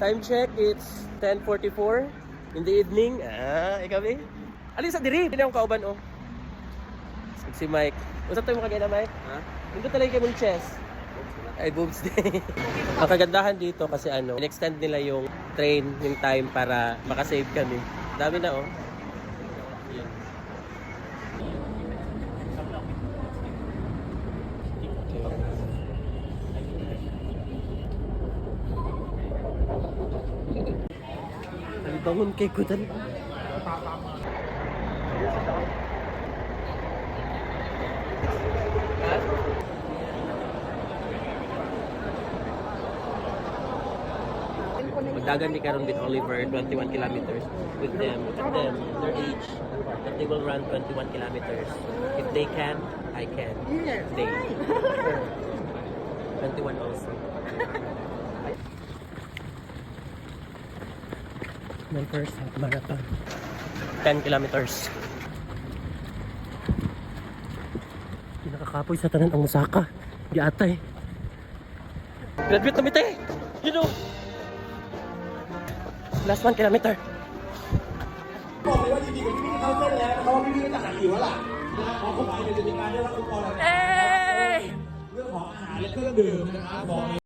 Time check, it's 10:44 in the evening. Ikaw eh? Alin sa diri? Hindi akong kauban, oh. Si Mike. Usap tayo mo kagaya na, Mike? Ha? Hindi talaga kayo mong chess. Ay, boobs day. Ang kagandahan dito kasi in-extend nila yung train, yung time para makasave kami. Dami na, oh. Bangun kay Kudan. Magdagan ni karon din Oliver 21 kilometers with them. Look at them, their age. That they will run 21 kilometers. If they can, I can. Yes. They. 21 also. My first half marathon. 10 kilometers. Pinakakapoy sa tanan ang musaka. Di atay. Graduate na mite! You know! Last 1 kilometer. บอกเลยว่าจริงๆกับที่นี่เขาเต้นแล้วเขาว่าพี่ๆจะหันหลิวล่ะพอเข้าไปจะมีการได้รับอุปกรณ์เรื่องของอาหารและเครื่องดื่มนะครับบอก